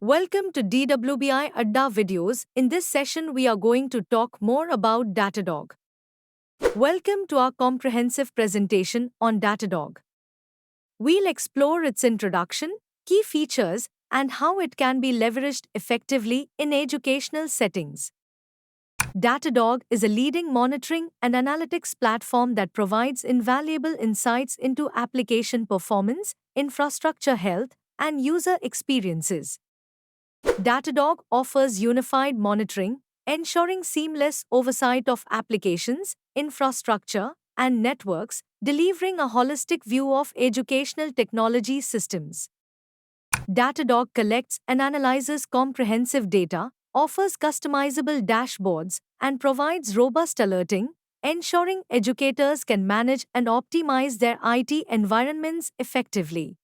Welcome to DWBI Adda videos. In this session, we are going to talk more about Datadog. Welcome to our comprehensive presentation on Datadog. We'll explore its introduction, key features, and how it can be leveraged effectively in educational settings. Datadog is a leading monitoring and analytics platform that provides invaluable insights into application performance, infrastructure health, and user experiences. Datadog offers unified monitoring, ensuring seamless oversight of applications, infrastructure, and networks, delivering a holistic view of educational technology systems. Datadog collects and analyzes comprehensive data, offers customizable dashboards, and provides robust alerting, ensuring educators can manage and optimize their IT environments effectively.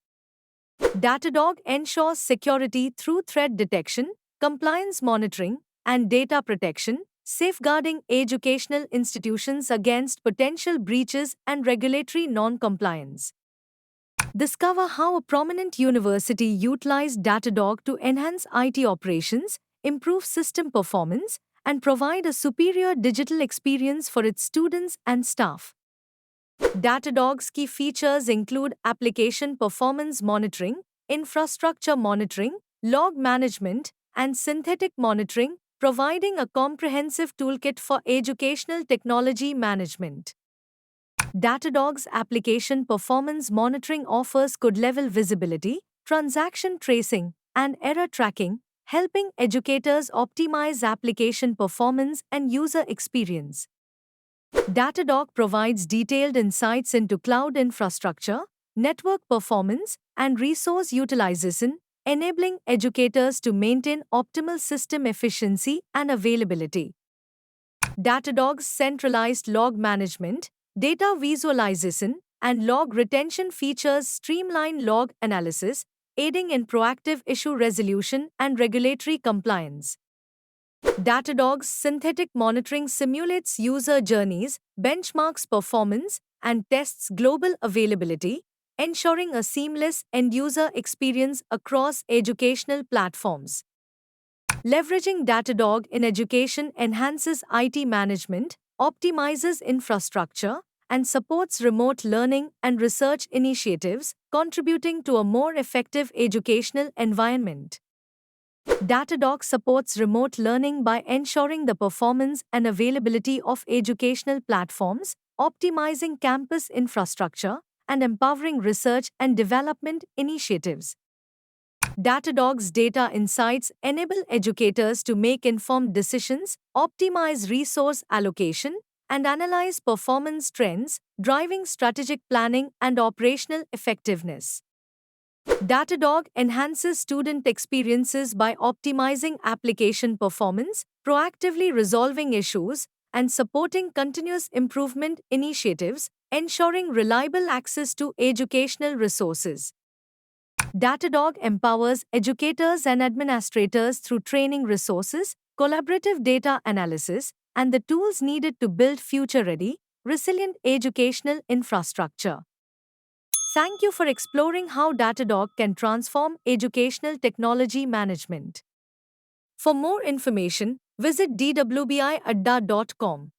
Datadog ensures security through threat detection, compliance monitoring, and data protection, safeguarding educational institutions against potential breaches and regulatory non-compliance. Discover how a prominent university utilized Datadog to enhance IT operations, improve system performance, and provide a superior digital experience for its students and staff. Datadog's key features include application performance monitoring, infrastructure monitoring, log management, and synthetic monitoring, providing a comprehensive toolkit for educational technology management. Datadog's application performance monitoring offers code-level visibility, transaction tracing, and error tracking, helping educators optimize application performance and user experience. Datadog provides detailed insights into cloud infrastructure, network performance, and resource utilization, enabling educators to maintain optimal system efficiency and availability. Datadog's centralized log management, data visualization, and log retention features streamline log analysis, aiding in proactive issue resolution and regulatory compliance. Datadog's synthetic monitoring simulates user journeys, benchmarks performance, and tests global availability, ensuring a seamless end-user experience across educational platforms. Leveraging Datadog in education enhances IT management, optimizes infrastructure, and supports remote learning and research initiatives, contributing to a more effective educational environment. Datadog supports remote learning by ensuring the performance and availability of educational platforms, optimizing campus infrastructure, and empowering research and development initiatives. Datadog's data insights enable educators to make informed decisions, optimize resource allocation, and analyze performance trends, driving strategic planning and operational effectiveness. Datadog enhances student experiences by optimizing application performance, proactively resolving issues, and supporting continuous improvement initiatives, ensuring reliable access to educational resources. Datadog empowers educators and administrators through training resources, collaborative data analysis, and the tools needed to build future-ready, resilient educational infrastructure. Thank you for exploring how Datadog can transform educational technology management. For more information, visit dwbiadda.com.